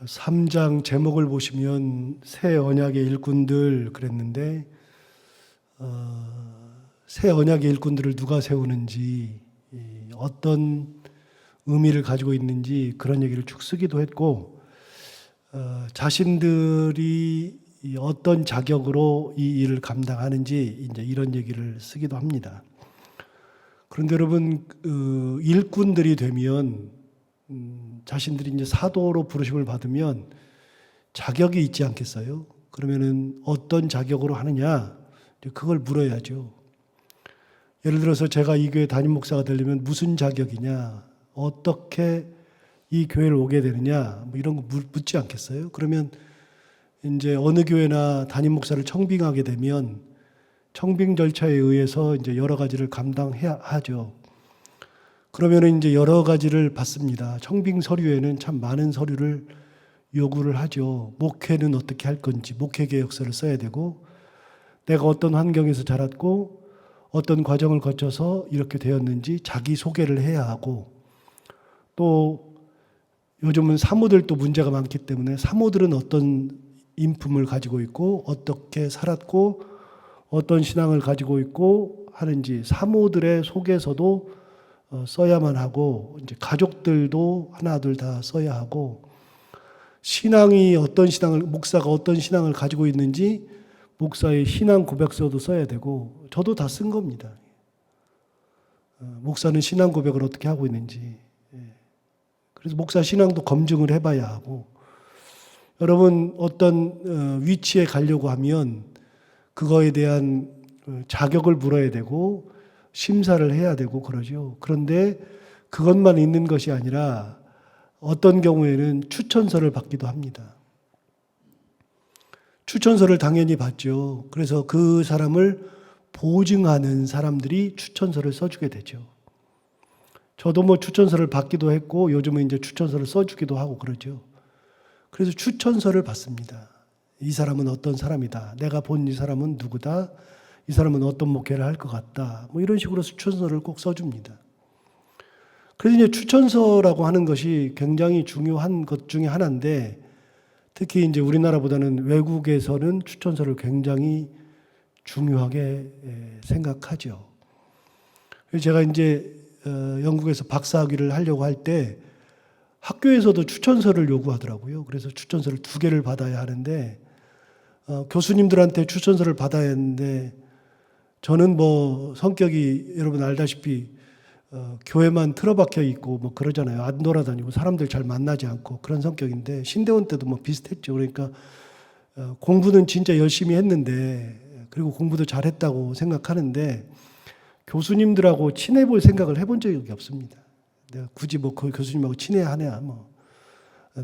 3장 제목을 보시면 새 언약의 일꾼들 그랬는데 새 언약의 일꾼들을 누가 세우는지 어떤 의미를 가지고 있는지 그런 얘기를 쭉 쓰기도 했고 자신들이 어떤 자격으로 이 일을 감당하는지 이제 이런 얘기를 쓰기도 합니다. 그런데 여러분 일꾼들이 되면 자신들이 이제 사도로 부르심을 받으면 자격이 있지 않겠어요? 그러면은 어떤 자격으로 하느냐? 그걸 물어야죠. 예를 들어서 제가 이 교회 담임 목사가 되려면 무슨 자격이냐? 어떻게 이 교회를 오게 되느냐? 뭐 이런 거 묻지 않겠어요? 그러면 이제 어느 교회나 담임 목사를 청빙하게 되면 청빙 절차에 의해서 이제 여러 가지를 감당해야 하죠. 그러면 이제 여러 가지를 받습니다. 청빙 서류에는 참 많은 서류를 요구를 하죠. 목회는 어떻게 할 건지, 목회 계획서를 써야 되고, 내가 어떤 환경에서 자랐고, 어떤 과정을 거쳐서 이렇게 되었는지 자기 소개를 해야 하고, 또 요즘은 사모들도 문제가 많기 때문에 사모들은 어떤 인품을 가지고 있고, 어떻게 살았고, 어떤 신앙을 가지고 있고 하는지 사모들의 소개서도 써야만 하고, 이제 가족들도 하나둘 다 써야 하고, 신앙이 어떤 신앙을, 목사가 어떤 신앙을 가지고 있는지 목사의 신앙 고백서도 써야 되고, 저도 다 쓴 겁니다. 목사는 신앙 고백을 어떻게 하고 있는지. 그래서 목사 신앙도 검증을 해봐야 하고, 여러분 어떤 위치에 가려고 하면 그거에 대한 자격을 물어야 되고 심사를 해야 되고 그러죠. 그런데 그것만 있는 것이 아니라 어떤 경우에는 추천서를 받기도 합니다. 추천서를 당연히 받죠. 그래서 그 사람을 보증하는 사람들이 추천서를 써주게 되죠. 저도 뭐 추천서를 받기도 했고 요즘은 이제 추천서를 써주기도 하고 그러죠. 그래서 추천서를 받습니다. 이 사람은 어떤 사람이다. 내가 본 이 사람은 누구다. 이 사람은 어떤 목회를 할 것 같다. 뭐 이런 식으로 추천서를 꼭 써줍니다. 그래서 이제 추천서라고 하는 것이 굉장히 중요한 것 중에 하나인데, 특히 이제 우리나라보다는 외국에서는 추천서를 굉장히 중요하게 생각하죠. 그래서 제가 이제 영국에서 박사학위를 하려고 할 때 학교에서도 추천서를 요구하더라고요. 그래서 추천서를 2개를 받아야 하는데 교수님들한테 추천서를 받아야 했는데, 저는 뭐 성격이 여러분 알다시피 교회만 틀어박혀 있고 뭐 그러잖아요. 안 돌아다니고 사람들 잘 만나지 않고 그런 성격인데, 신대원 때도 뭐 비슷했죠. 그러니까 공부는 진짜 열심히 했는데, 그리고 공부도 잘했다고 생각하는데 교수님들하고 친해볼 생각을 해본 적이 없습니다. 내가 굳이 뭐 그 교수님하고 친해야 하냐, 뭐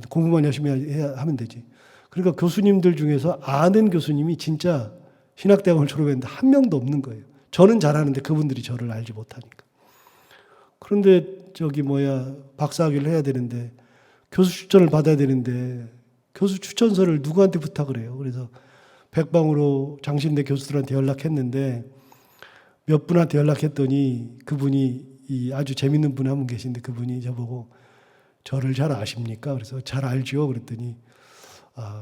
공부만 열심히 해야 하면 되지. 그러니까 교수님들 중에서 아는 교수님이 진짜 신학대학을 졸업했는데 한 명도 없는 거예요. 저는 잘하는데 그분들이 저를 알지 못하니까. 그런데 박사학위를 해야 되는데 교수 추천을 받아야 되는데 교수 추천서를 누구한테 부탁을 해요. 그래서 백방으로 장신대 교수들한테 연락했는데 몇 분한테 연락했더니 그분이 아주 재밌는 분 한 분 계신데 그분이 저보고 저를 잘 아십니까? 그래서 잘 알죠. 그랬더니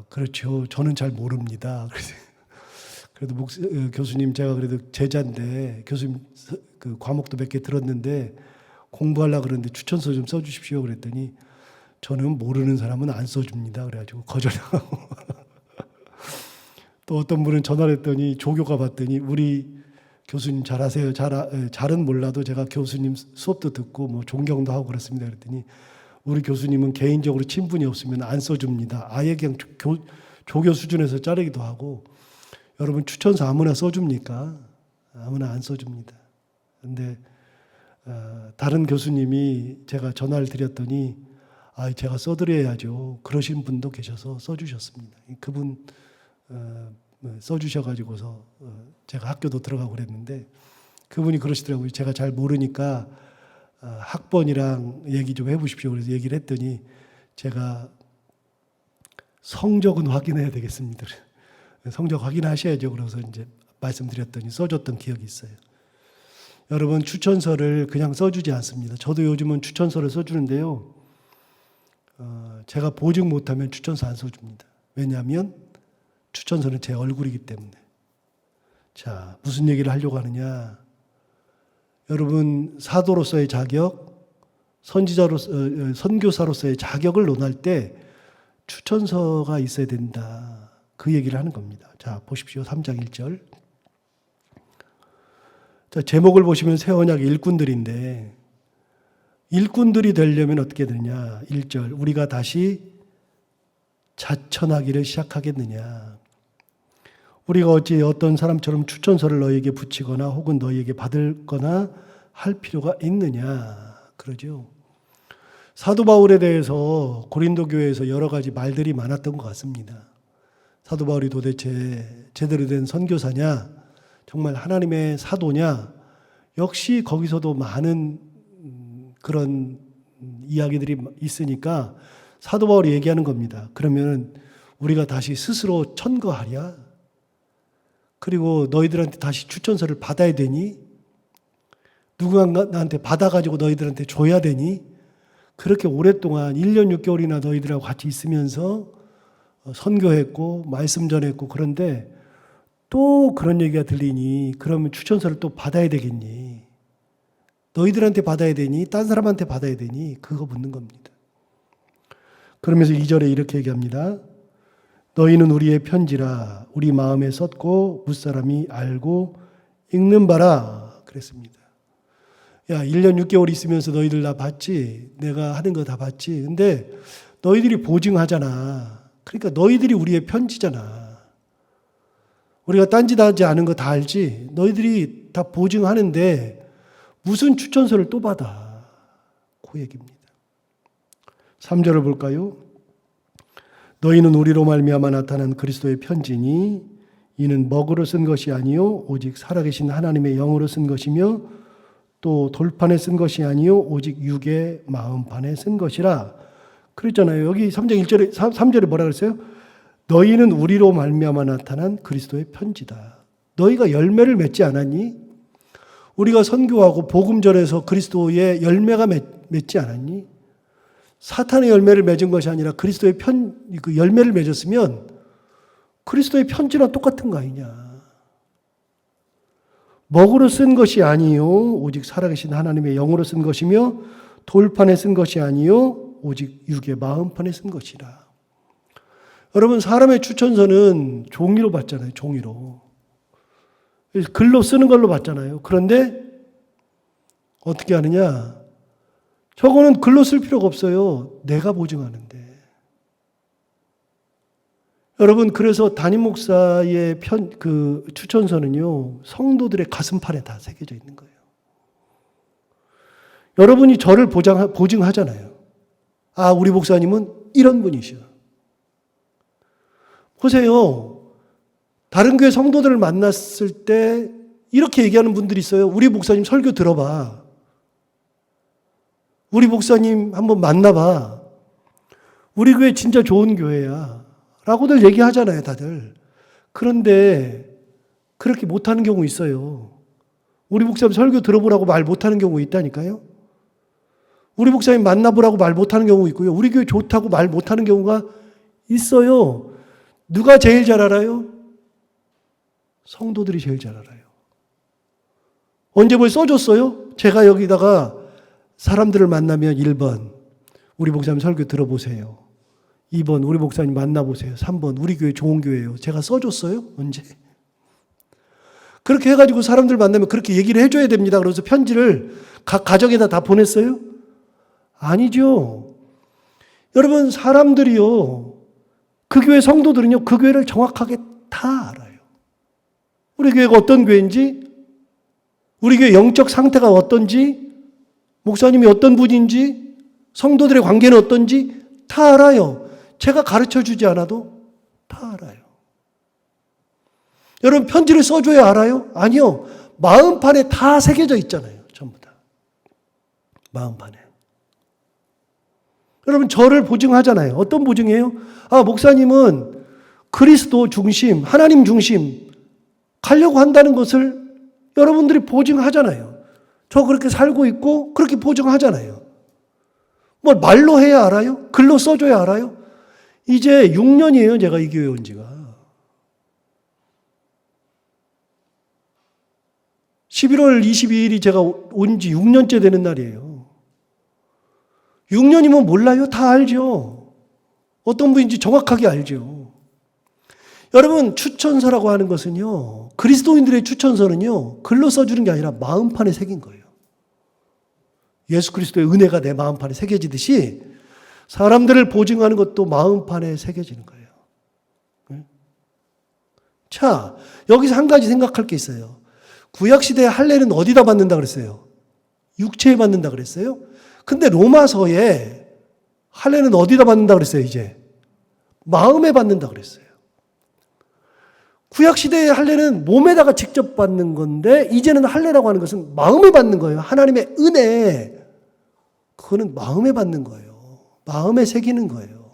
그렇죠. 저는 잘 모릅니다. 그래도 교수님 제가 그래도 제자인데 교수님 그 과목도 몇 개 들었는데 공부하려고 그러는데 추천서 좀 써주십시오. 그랬더니 저는 모르는 사람은 안 써줍니다. 그래가지고 거절하고 또 어떤 분은 전화를 했더니 조교가 봤더니 우리 교수님 잘하세요. 잘은 몰라도 제가 교수님 수업도 듣고 뭐 존경도 하고 그렇습니다. 그랬더니 우리 교수님은 개인적으로 친분이 없으면 안 써줍니다. 아예 그냥 조교 수준에서 자르기도 하고. 여러분 추천서 아무나 써줍니까? 아무나 안 써줍니다. 그런데 다른 교수님이 제가 전화를 드렸더니 제가 써드려야죠. 그러신 분도 계셔서 써주셨습니다. 그분 써주셔가지고서 제가 학교도 들어가고 그랬는데 그분이 그러시더라고요. 제가 잘 모르니까 학번이랑 얘기 좀 해보십시오. 그래서 얘기를 했더니 제가 성적은 확인해야 되겠습니다. 성적 확인하셔야죠. 그래서 이제 말씀드렸더니 써줬던 기억이 있어요. 여러분 추천서를 그냥 써주지 않습니다. 저도 요즘은 추천서를 써주는데요. 제가 보증 못하면 추천서 안 써줍니다. 왜냐하면 추천서는 제 얼굴이기 때문에. 자, 무슨 얘기를 하려고 하느냐. 여러분, 사도로서의 자격, 선교사로서의 자격을 논할 때 추천서가 있어야 된다. 그 얘기를 하는 겁니다. 자, 보십시오. 3장 1절. 자, 제목을 보시면 새 언약 일꾼들인데, 일꾼들이 되려면 어떻게 되느냐. 1절. 우리가 다시 자천하기를 시작하겠느냐. 우리가 어찌 어떤 사람처럼 추천서를 너희에게 붙이거나 혹은 너희에게 받을거나 할 필요가 있느냐. 그러죠. 사도 바울에 대해서 고린도 교회에서 여러 가지 말들이 많았던 것 같습니다. 사도 바울이 도대체 제대로 된 선교사냐, 정말 하나님의 사도냐, 역시 거기서도 많은 그런 이야기들이 있으니까 사도 바울이 얘기하는 겁니다. 그러면 우리가 다시 스스로 천거하랴? 그리고 너희들한테 다시 추천서를 받아야 되니? 누군가 나한테 받아가지고 너희들한테 줘야 되니? 그렇게 오랫동안 1년 6개월이나 너희들하고 같이 있으면서 선교했고 말씀 전했고 그런데 또 그런 얘기가 들리니 그러면 추천서를 또 받아야 되겠니? 너희들한테 받아야 되니? 딴 사람한테 받아야 되니? 그거 묻는 겁니다. 그러면서 2절에 이렇게 얘기합니다. 너희는 우리의 편지라 우리 마음에 썼고 무사람이 알고 읽는 바라 그랬습니다. 야, 1년 6개월 있으면서 너희들 다 봤지? 내가 하는 거 다 봤지? 근데 너희들이 보증하잖아. 그러니까 너희들이 우리의 편지잖아. 우리가 딴짓 하지 않은 거 다 알지? 너희들이 다 보증하는데 무슨 추천서를 또 받아? 그 얘기입니다. 3절을 볼까요? 너희는 우리로 말미암아 나타난 그리스도의 편지니 이는 먹으로 쓴 것이 아니요 오직 살아계신 하나님의 영으로 쓴 것이며 또 돌판에 쓴 것이 아니요 오직 육의 마음판에 쓴 것이라 그랬잖아요. 여기 3장 1절에 3절에 뭐라 그랬어요? 너희는 우리로 말미암아 나타난 그리스도의 편지다. 너희가 열매를 맺지 않았니? 우리가 선교하고 복음 전해서 그리스도의 열매가 맺지 않았니? 사탄의 열매를 맺은 것이 아니라 그리스도의 그 열매를 맺었으면 그리스도의 편지랑 똑같은 거 아니냐. 먹으로 쓴 것이 아니요 오직 살아계신 하나님의 영으로 쓴 것이며 돌판에 쓴 것이 아니요 오직 육의 마음판에 쓴 것이라. 여러분, 사람의 추천서는 종이로 받잖아요. 종이로. 글로 쓰는 걸로 받잖아요. 그런데 어떻게 하느냐. 저거는 글로 쓸 필요가 없어요. 내가 보증하는데. 여러분, 그래서 담임 목사의 그 추천서는요, 성도들의 가슴판에 다 새겨져 있는 거예요. 여러분이 저를 보증하잖아요. 아, 우리 목사님은 이런 분이셔. 보세요. 다른 교회 성도들을 만났을 때 이렇게 얘기하는 분들이 있어요. 우리 목사님 설교 들어봐. 우리 목사님 한번 만나봐. 우리 교회 진짜 좋은 교회야. 라고들 얘기하잖아요, 다들. 그런데 그렇게 못하는 경우 있어요. 우리 목사님 설교 들어보라고 말 못하는 경우 있다니까요. 우리 목사님 만나보라고 말 못하는 경우 있고요. 우리 교회 좋다고 말 못하는 경우가 있어요. 누가 제일 잘 알아요? 성도들이 제일 잘 알아요. 언제 뭘 써줬어요? 제가 여기다가 사람들을 만나면 1번, 우리 목사님 설교 들어보세요. 2번, 우리 목사님 만나보세요. 3번, 우리 교회 좋은 교회예요. 제가 써줬어요? 언제? 그렇게 해가지고 사람들 만나면 그렇게 얘기를 해줘야 됩니다. 그래서 편지를 각 가정에다 다 보냈어요? 아니죠. 여러분, 사람들이요, 그 교회 성도들은요, 그 교회를 정확하게 다 알아요. 우리 교회가 어떤 교회인지, 우리 교회 영적 상태가 어떤지, 목사님이 어떤 분인지, 성도들의 관계는 어떤지 다 알아요. 제가 가르쳐 주지 않아도 다 알아요. 여러분, 편지를 써줘야 알아요? 아니요. 마음판에 다 새겨져 있잖아요. 전부 다. 마음판에. 여러분, 저를 보증하잖아요. 어떤 보증이에요? 아, 목사님은 그리스도 중심, 하나님 중심 가려고 한다는 것을 여러분들이 보증하잖아요. 저 그렇게 살고 있고 그렇게 보증하잖아요. 뭐 말로 해야 알아요? 글로 써줘야 알아요? 이제 6년이에요. 제가 이 교회 온 지가. 11월 22일이 제가 온 지 6년째 되는 날이에요. 6년이면 몰라요? 다 알죠. 어떤 분인지 정확하게 알죠. 여러분, 추천서라고 하는 것은요, 그리스도인들의 추천서는요, 글로 써주는 게 아니라 마음판에 새긴 거예요. 예수 그리스도의 은혜가 내 마음판에 새겨지듯이 사람들을 보증하는 것도 마음판에 새겨지는 거예요. 자, 여기서 한 가지 생각할 게 있어요. 구약시대의 할례는 어디다 받는다 그랬어요? 육체에 받는다 그랬어요? 근데 로마서에 할례는 어디다 받는다 그랬어요, 이제? 마음에 받는다 그랬어요. 구약시대의 할례는 몸에다가 직접 받는 건데, 이제는 할례라고 하는 것은 마음에 받는 거예요. 하나님의 은혜. 그거는 마음에 받는 거예요. 마음에 새기는 거예요.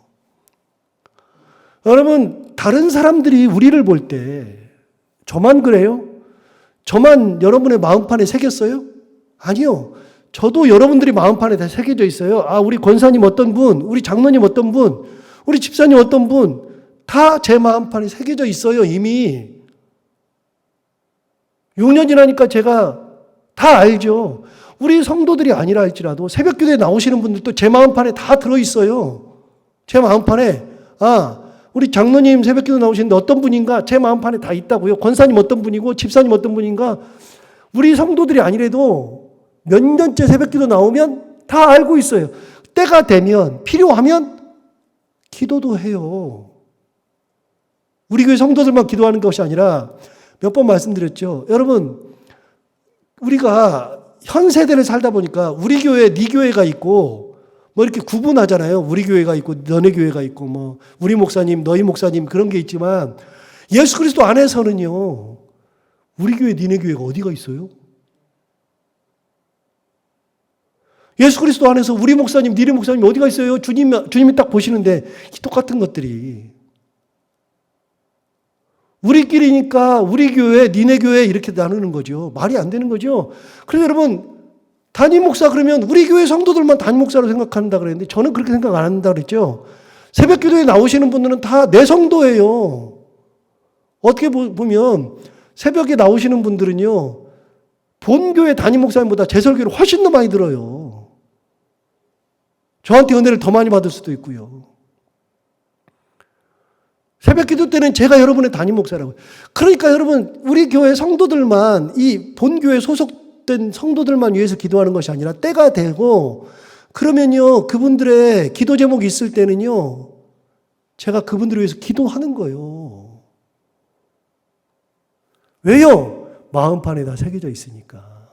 여러분, 다른 사람들이 우리를 볼 때, 저만 그래요? 저만 여러분의 마음판에 새겼어요? 아니요. 저도 여러분들이 마음판에 다 새겨져 있어요. 아, 우리 권사님 어떤 분, 우리 장로님 어떤 분, 우리 집사님 어떤 분, 다 제 마음판에 새겨져 있어요, 이미. 6년 지나니까 제가 다 알죠. 우리 성도들이 아니라 할지라도 새벽 기도에 나오시는 분들도 제 마음판에 다 들어있어요. 제 마음판에, 아, 우리 장로님 새벽 기도 나오시는데 어떤 분인가? 제 마음판에 다 있다고요. 권사님 어떤 분이고, 집사님 어떤 분인가? 우리 성도들이 아니래도 몇 년째 새벽 기도 나오면 다 알고 있어요. 때가 되면, 필요하면 기도도 해요. 우리 교회 성도들만 기도하는 것이 아니라 몇 번 말씀드렸죠. 여러분, 우리가 현 세대를 살다 보니까 우리 교회, 네 교회가 있고 뭐 이렇게 구분하잖아요. 우리 교회가 있고 너네 교회가 있고 뭐 우리 목사님, 너희 목사님 그런 게 있지만 예수 그리스도 안에서는요. 우리 교회, 니네 교회가 어디가 있어요? 예수 그리스도 안에서 우리 목사님, 니네 목사님 어디가 있어요? 주님이 딱 보시는데 이 똑같은 것들이 우리끼리니까 우리 교회, 니네 교회 이렇게 나누는 거죠. 말이 안 되는 거죠. 그래서 여러분 담임 목사 그러면 우리 교회 성도들만 담임 목사로 생각한다 그랬는데 저는 그렇게 생각 안 한다 그랬죠. 새벽 기도에 나오시는 분들은 다 내 성도예요. 어떻게 보면 새벽에 나오시는 분들은요. 본교회 담임 목사님보다 제 설교를 훨씬 더 많이 들어요. 저한테 은혜를 더 많이 받을 수도 있고요. 새벽 기도 때는 제가 여러분의 담임 목사라고요. 그러니까 여러분 우리 교회 성도들만 이 본교회 소속된 성도들만 위해서 기도하는 것이 아니라 때가 되고 그러면요 그분들의 기도 제목이 있을 때는요 제가 그분들을 위해서 기도하는 거예요. 왜요? 마음판에 다 새겨져 있으니까.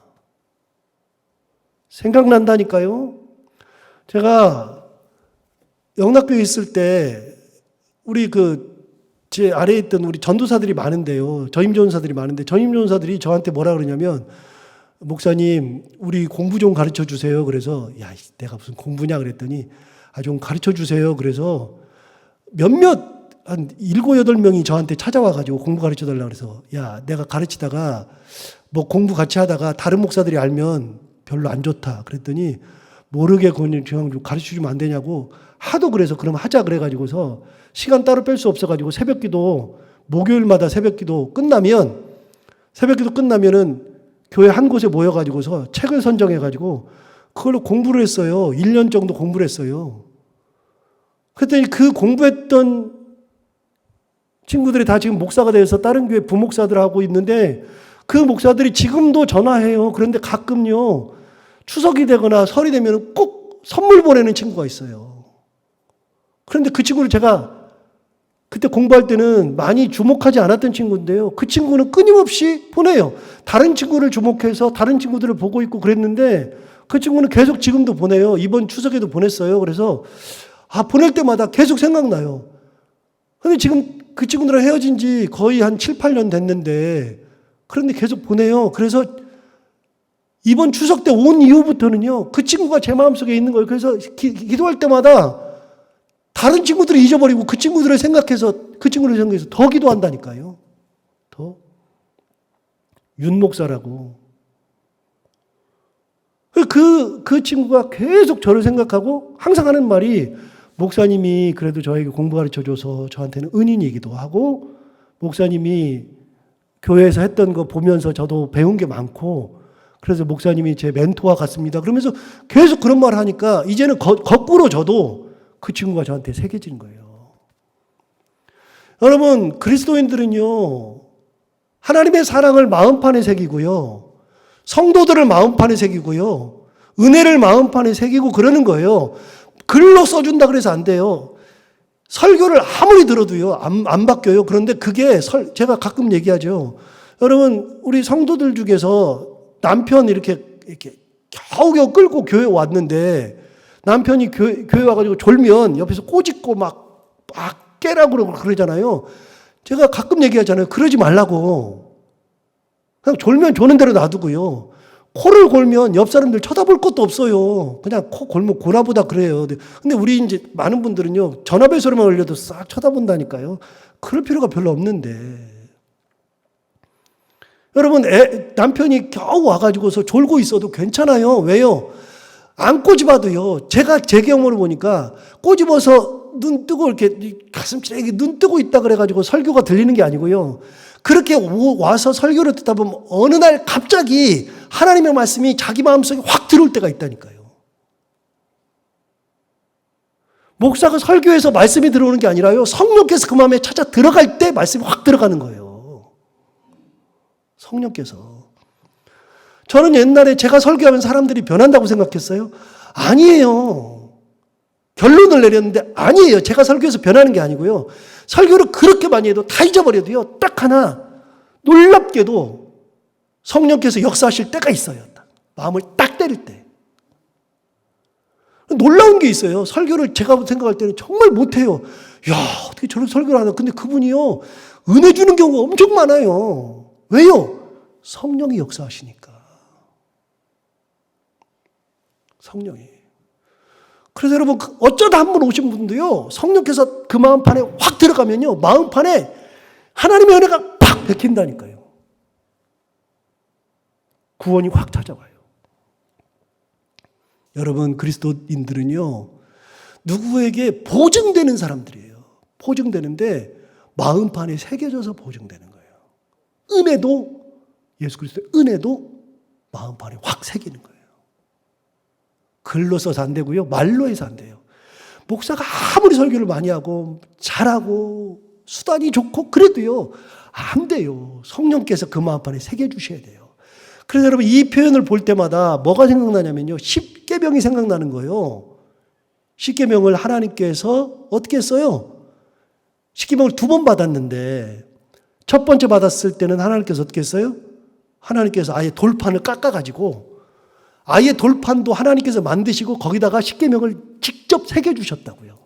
생각난다니까요. 제가 영락교에 있을 때 우리 제 아래에 있던 우리 전도사들이 많은데요. 전임전사들이 많은데 전임전사들이 저한테 뭐라 그러냐면 목사님 우리 공부 좀 가르쳐 주세요. 그래서 야 내가 무슨 공부냐 그랬더니 좀 가르쳐 주세요. 그래서 한 7, 8명이 저한테 찾아와가지고 공부 가르쳐 달라고 그래서 야 내가 가르치다가 뭐 공부 같이 하다가 다른 목사들이 알면 별로 안 좋다. 그랬더니 모르게 그냥 좀 가르쳐 주면 안 되냐고 하도 그래서 그럼 하자 그래가지고서 시간 따로 뺄 수 없어가지고 새벽기도 목요일마다 새벽기도 끝나면은 교회 한 곳에 모여가지고서 책을 선정해가지고 그걸로 공부를 했어요. 1년 정도 공부를 했어요. 그랬더니 그 공부했던 친구들이 다 지금 목사가 돼서 다른 교회 부목사들하고 있는데 그 목사들이 지금도 전화해요. 그런데 가끔요 추석이 되거나 설이 되면 꼭 선물 보내는 친구가 있어요. 그런데 그 친구를 제가 그때 공부할 때는 많이 주목하지 않았던 친구인데요. 그 친구는 끊임없이 보내요. 다른 친구를 주목해서 다른 친구들을 보고 있고 그랬는데 그 친구는 계속 지금도 보내요. 이번 추석에도 보냈어요. 그래서 보낼 때마다 계속 생각나요. 근데 지금 그 친구들랑 헤어진 지 거의 한 7, 8년 됐는데 그런데 계속 보내요. 그래서 이번 추석 때 온 이후부터는요. 그 친구가 제 마음속에 있는 거예요. 그래서 기도할 때마다 다른 친구들을 잊어버리고 그 친구들을 생각해서 더 기도한다니까요. 더. 윤 목사라고. 그 친구가 계속 저를 생각하고 항상 하는 말이, 목사님이 그래도 저에게 공부 가르쳐줘서 저한테는 은인이기도 하고, 목사님이 교회에서 했던 거 보면서 저도 배운 게 많고, 그래서 목사님이 제 멘토와 같습니다. 그러면서 계속 그런 말을 하니까 이제는 거꾸로 저도 그 친구가 저한테 새겨진 거예요. 여러분, 그리스도인들은요, 하나님의 사랑을 마음판에 새기고요, 성도들을 마음판에 새기고요, 은혜를 마음판에 새기고 그러는 거예요. 글로 써준다 그래서 안 돼요. 설교를 아무리 들어도요, 안 바뀌어요. 그런데 그게 제가 가끔 얘기하죠. 여러분, 우리 성도들 중에서 남편 이렇게 겨우겨우 끌고 교회 왔는데, 남편이 교회 와가지고 졸면 옆에서 꼬집고 막 깨라고 그러잖아요. 제가 가끔 얘기하잖아요. 그러지 말라고. 그냥 졸면 조는 대로 놔두고요. 코를 골면 옆 사람들 쳐다볼 것도 없어요. 그냥 코 골면 골아보다 그래요. 근데 우리 이제 많은 분들은요, 전화벨 소리만 울려도 싹 쳐다본다니까요. 그럴 필요가 별로 없는데. 여러분, 남편이 겨우 와가지고서 졸고 있어도 괜찮아요. 왜요? 안 꼬집어도요, 제가 제 경험으로 보니까 꼬집어서 눈 뜨고 이렇게 가슴치레 눈 뜨고 있다 그래가지고 설교가 들리는 게 아니고요. 그렇게 와서 설교를 듣다 보면 어느 날 갑자기 하나님의 말씀이 자기 마음속에 확 들어올 때가 있다니까요. 목사가 설교해서 말씀이 들어오는 게 아니라요, 성령께서 그 마음에 찾아 들어갈 때 말씀이 확 들어가는 거예요. 성령께서. 저는 옛날에 제가 설교하면 사람들이 변한다고 생각했어요. 아니에요. 결론을 내렸는데 아니에요. 제가 설교해서 변하는 게 아니고요. 설교를 그렇게 많이 해도 다 잊어버려도요, 딱 하나 놀랍게도 성령께서 역사하실 때가 있어요. 마음을 딱 때릴 때. 놀라운 게 있어요. 설교를 제가 생각할 때는 정말 못해요. 야, 어떻게 저런 설교를 하나. 근데 그분이요, 은혜 주는 경우가 엄청 많아요. 왜요? 성령이 역사하시니까. 성령이. 그래서 여러분, 어쩌다 한 번 오신 분도요, 성령께서 그 마음판에 확 들어가면요, 마음판에 하나님의 은혜가 팍 베낀다니까요. 구원이 확 찾아와요. 여러분, 그리스도인들은요, 누구에게 보증되는 사람들이에요. 보증되는데 마음판에 새겨져서 보증되는 거예요. 은혜도, 예수 그리스도의 은혜도 마음판에 확 새기는 거예요. 글로 써서 안 되고요, 말로 해서 안 돼요. 목사가 아무리 설교를 많이 하고 잘하고 수단이 좋고 그래도요, 안 돼요. 성령께서 그 마음판에 새겨주셔야 돼요. 그래서 여러분, 이 표현을 볼 때마다 뭐가 생각나냐면요, 십계명이 생각나는 거예요. 십계명을 하나님께서 어떻게 했어요? 십계명을 2번 받았는데, 첫 번째 받았을 때는 하나님께서 어떻게 했어요? 하나님께서 아예 돌판을 깎아가지고, 아예 돌판도 하나님께서 만드시고 거기다가 십계명을 직접 새겨주셨다고요.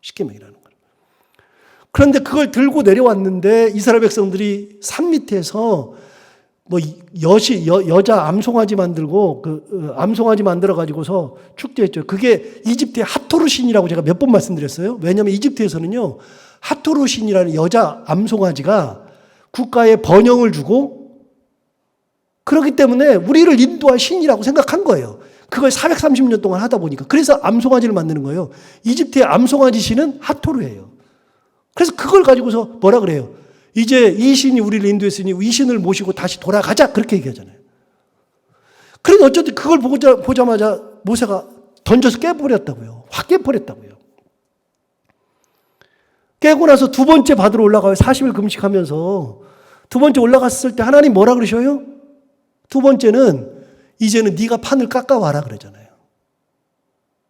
십계명이라는 걸. 그런데 그걸 들고 내려왔는데 이스라엘 백성들이 산 밑에서 뭐 여자 암송아지 만들고 암송아지 만들어 가지고서 축제했죠. 그게 이집트의 하토르 신이라고 제가 몇 번 말씀드렸어요. 왜냐하면 이집트에서는요, 하토르 신이라는 여자 암송아지가 국가에 번영을 주고, 그렇기 때문에 우리를 인도할 신이라고 생각한 거예요. 그걸 430년 동안 하다 보니까. 그래서 암송아지를 만드는 거예요. 이집트의 암송아지 신은 하토르예요. 그래서 그걸 가지고서 뭐라 그래요? 이제 이 신이 우리를 인도했으니 이 신을 모시고 다시 돌아가자, 그렇게 얘기하잖아요. 그런데 어쨌든 그걸 보자마자 모세가 던져서 깨버렸다고요. 확 깨버렸다고요. 깨고 나서 2번째 받으러 올라가요. 40일 금식하면서. 2번째 올라갔을 때 하나님 뭐라 그러셔요? 2번째는 이제는 네가 판을 깎아와라 그러잖아요.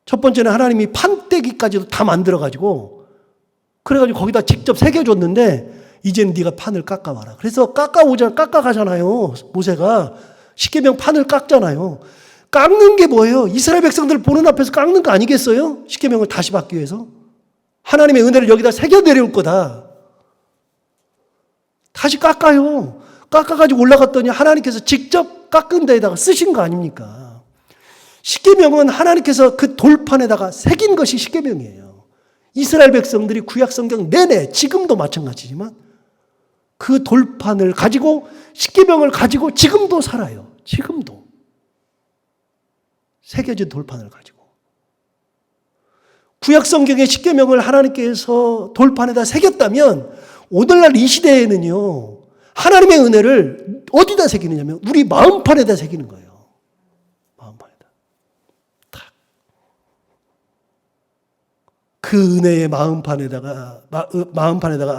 첫 번째는 하나님이 판때기까지도 다 만들어가지고, 그래가지고 거기다 직접 새겨줬는데, 이제는 네가 판을 깎아와라. 그래서 깎아가잖아요. 모세가 십계명 판을 깎잖아요. 깎는 게 뭐예요? 이스라엘 백성들 보는 앞에서 깎는 거 아니겠어요? 십계명을 다시 받기 위해서. 하나님의 은혜를 여기다 새겨 내려올 거다. 다시 깎아요. 깎아가지고 올라갔더니 하나님께서 직접 깎은 데에다가 쓰신 거 아닙니까? 십계명은 하나님께서 그 돌판에다가 새긴 것이 십계명이에요. 이스라엘 백성들이 구약 성경 내내, 지금도 마찬가지지만 그 돌판을 가지고, 십계명을 가지고 지금도 살아요. 지금도. 새겨진 돌판을 가지고. 구약성경의 십계명을 하나님께서 돌판에다 새겼다면 오늘날 이 시대에는요, 하나님의 은혜를 어디다 새기느냐면 우리 마음판에다 새기는 거예요. 마음판에다. 탁. 그 은혜의 마음판에다가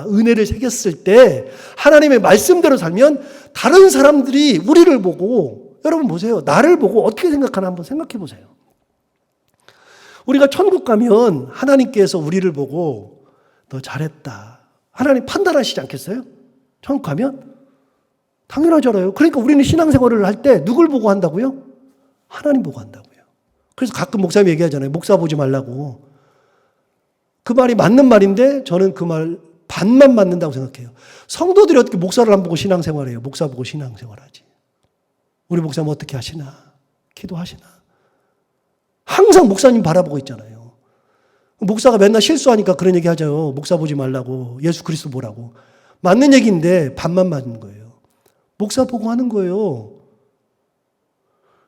은혜를 새겼을 때 하나님의 말씀대로 살면 다른 사람들이 우리를 보고, 여러분 보세요. 나를 보고 어떻게 생각하나 한번 생각해 보세요. 우리가 천국 가면 하나님께서 우리를 보고 너 잘했다. 하나님 판단하시지 않겠어요? 천국 가면? 당연하잖아요. 그러니까 우리는 신앙생활을 할 때 누굴 보고 한다고요? 하나님 보고 한다고요. 그래서 가끔 목사님 얘기하잖아요. 목사 보지 말라고. 그 말이 맞는 말인데 저는 그 말 반만 맞는다고 생각해요. 성도들이 어떻게 목사를 안 보고 신앙생활해요? 목사 보고 신앙생활하지. 우리 목사님 어떻게 하시나? 기도하시나? 항상 목사님 바라보고 있잖아요. 목사가 맨날 실수하니까 그런 얘기 하죠. 목사 보지 말라고. 예수 그리스도 보라고. 맞는 얘기인데 반만 맞는 거예요. 목사 보고 하는 거예요.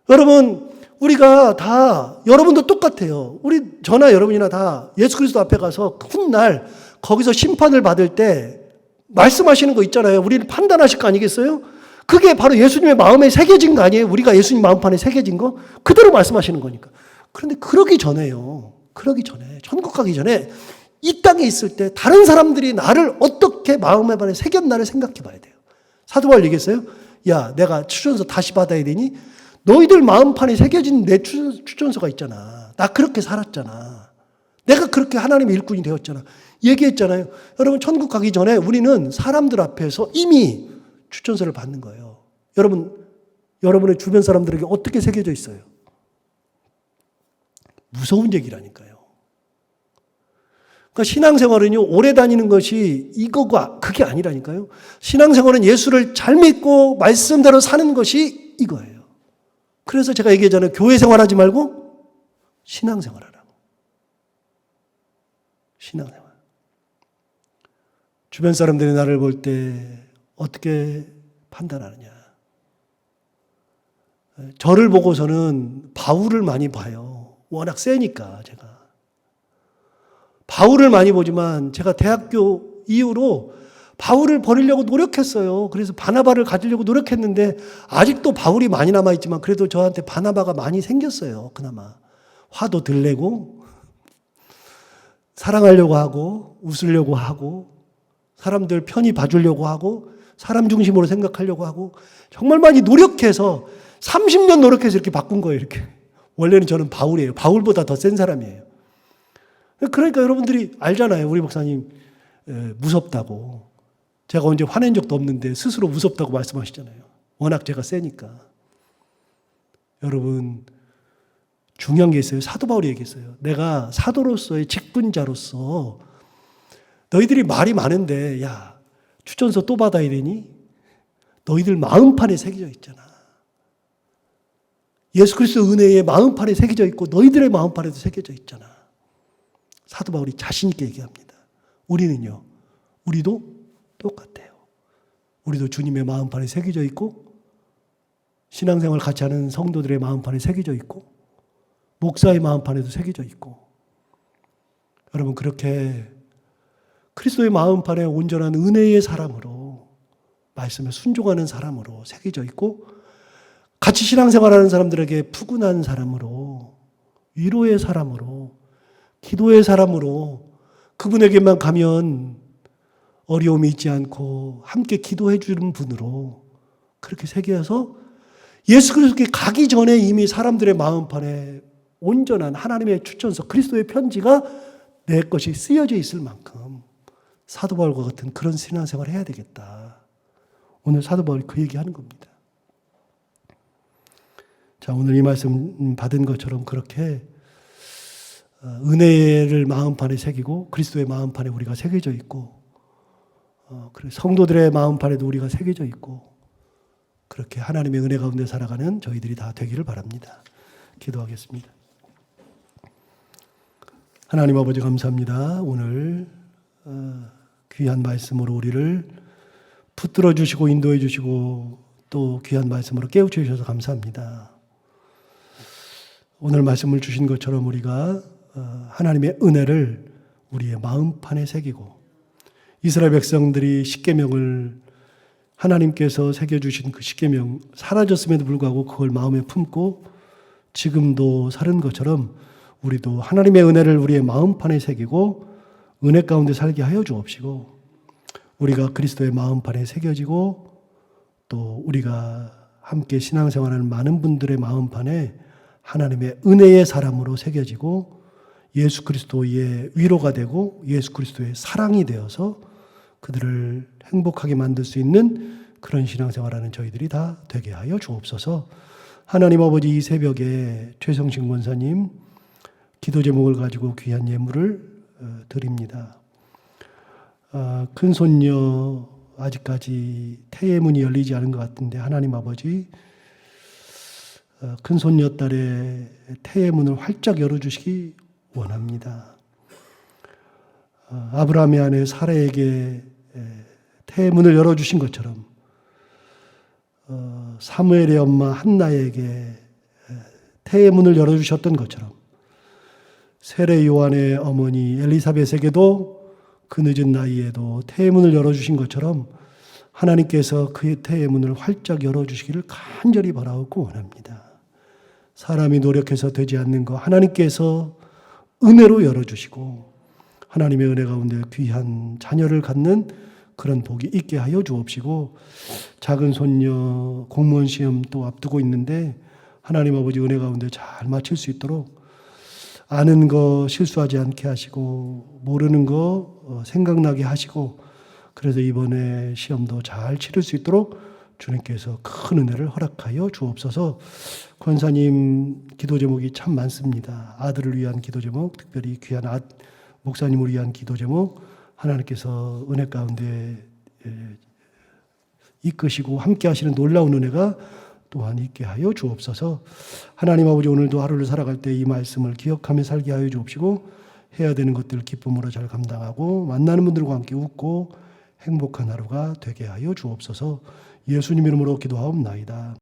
여러분, 우리가 다, 여러분도 똑같아요. 저나 여러분이나 다 예수 그리스도 앞에 가서 훗날 거기서 심판을 받을 때 말씀하시는 거 있잖아요. 우리는 판단하실 거 아니겠어요? 그게 바로 예수님의 마음에 새겨진 거 아니에요? 우리가 예수님 마음판에 새겨진 거? 그대로 말씀하시는 거니까. 그런데 그러기 전에요. 천국 가기 전에 이 땅에 있을 때 다른 사람들이 나를 어떻게 마음의 판에 새겼나를 생각해 봐야 돼요. 사도 바울 얘기했어요. 야, 내가 추천서 다시 받아야 되니? 너희들 마음판에 새겨진 내 추천서가 있잖아. 나 그렇게 살았잖아. 내가 그렇게 하나님의 일꾼이 되었잖아. 얘기했잖아요. 여러분, 천국 가기 전에 우리는 사람들 앞에서 이미 추천서를 받는 거예요. 여러분의 주변 사람들에게 어떻게 새겨져 있어요? 무서운 얘기라니까요. 그러니까 신앙생활은요, 오래 다니는 것이 이거가 그게 아니라니까요. 신앙생활은 예수를 잘 믿고 말씀대로 사는 것이 이거예요. 그래서 제가 얘기했잖아요. 교회 생활하지 말고 신앙생활하라고. 신앙생활. 주변 사람들이 나를 볼 때 어떻게 판단하느냐. 저를 보고서는 바울을 많이 봐요. 워낙 세니까 제가. 바울을 많이 보지만 제가 대학교 이후로 바울을 버리려고 노력했어요. 그래서 바나바를 가지려고 노력했는데 아직도 바울이 많이 남아있지만 그래도 저한테 바나바가 많이 생겼어요. 그나마. 화도 덜 내고 사랑하려고 하고 웃으려고 하고 사람들 편히 봐주려고 하고 사람 중심으로 생각하려고 하고 정말 많이 노력해서 30년 노력해서 이렇게 바꾼 거예요. 이렇게. 원래는 저는 바울이에요. 바울보다 더 센 사람이에요. 그러니까 여러분들이 알잖아요. 우리 목사님 무섭다고. 제가 언제 화낸 적도 없는데 스스로 무섭다고 말씀하시잖아요. 워낙 제가 세니까. 여러분 중요한 게 있어요. 사도 바울이 얘기했어요. 내가 사도로서의 직분자로서 너희들이 말이 많은데 야 추천서 또 받아야 되니? 너희들 마음판에 새겨져 있잖아. 예수 그리스도 은혜의 마음판에 새겨져 있고 너희들의 마음판에도 새겨져 있잖아. 사도 바울이 자신 있게 얘기합니다. 우리는요. 우리도 똑같아요. 우리도 주님의 마음판에 새겨져 있고 신앙생활 같이 하는 성도들의 마음판에 새겨져 있고 목사의 마음판에도 새겨져 있고 여러분 그렇게 그리스도의 마음판에 온전한 은혜의 사람으로 말씀에 순종하는 사람으로 새겨져 있고 같이 신앙생활하는 사람들에게 푸근한 사람으로 위로의 사람으로 기도의 사람으로 그분에게만 가면 어려움이 있지 않고 함께 기도해 주는 분으로 그렇게 새겨서 예수 그리스도께 가기 전에 이미 사람들의 마음판에 온전한 하나님의 추천서 그리스도의 편지가 내 것이 쓰여져 있을 만큼 사도 바울과 같은 그런 신앙생활을 해야 되겠다. 오늘 사도 바울이 그 얘기하는 겁니다. 자, 오늘 이 말씀 받은 것처럼 그렇게 은혜를 마음판에 새기고 그리스도의 마음판에 우리가 새겨져 있고 성도들의 마음판에도 우리가 새겨져 있고 그렇게 하나님의 은혜 가운데 살아가는 저희들이 다 되기를 바랍니다. 기도하겠습니다. 하나님 아버지 감사합니다. 오늘 귀한 말씀으로 우리를 붙들어 주시고 인도해 주시고 또 귀한 말씀으로 깨우쳐 주셔서 감사합니다. 오늘 말씀을 주신 것처럼 우리가 하나님의 은혜를 우리의 마음판에 새기고 이스라엘 백성들이 십계명을 하나님께서 새겨주신 그 십계명 사라졌음에도 불구하고 그걸 마음에 품고 지금도 사는 것처럼 우리도 하나님의 은혜를 우리의 마음판에 새기고 은혜 가운데 살게 하여 주옵시고 우리가 그리스도의 마음판에 새겨지고 또 우리가 함께 신앙생활하는 많은 분들의 마음판에 하나님의 은혜의 사람으로 새겨지고 예수 그리스도의 위로가 되고 예수 그리스도의 사랑이 되어서 그들을 행복하게 만들 수 있는 그런 신앙생활하는 저희들이 다 되게 하여 주옵소서. 하나님 아버지 이 새벽에 최성신 권사님 기도 제목을 가지고 귀한 예물을 드립니다. 큰 손녀 아직까지 태의 문이 열리지 않은 것 같은데 하나님 아버지 큰 손녀 딸의 태의 문을 활짝 열어주시기 원합니다. 아브라함의 아내 사라에게 태의 문을 열어주신 것처럼 사무엘의 엄마 한나에게 태의 문을 열어주셨던 것처럼 세례 요한의 어머니 엘리사벳에게도 그 늦은 나이에도 태의 문을 열어주신 것처럼 하나님께서 그의 태의 문을 활짝 열어주시기를 간절히 바라고 원합니다. 사람이 노력해서 되지 않는 거 하나님께서 은혜로 열어주시고 하나님의 은혜 가운데 귀한 자녀를 갖는 그런 복이 있게 하여 주옵시고 작은 손녀 공무원 시험 또 앞두고 있는데 하나님 아버지 은혜 가운데 잘 마칠 수 있도록 아는 거 실수하지 않게 하시고 모르는 거 생각나게 하시고 그래서 이번에 시험도 잘 치를 수 있도록 주님께서 큰 은혜를 허락하여 주옵소서. 권사님 기도 제목이 참 많습니다. 아들을 위한 기도 제목, 특별히 귀한 목사님을 위한 기도 제목 하나님께서 은혜 가운데 이끄시고 함께 하시는 놀라운 은혜가 또한 있게 하여 주옵소서. 하나님 아버지 오늘도 하루를 살아갈 때 이 말씀을 기억하며 살게 하여 주옵시고 해야 되는 것들을 기쁨으로 잘 감당하고 만나는 분들과 함께 웃고 행복한 하루가 되게 하여 주옵소서. 예수님 이름으로 기도하옵나이다.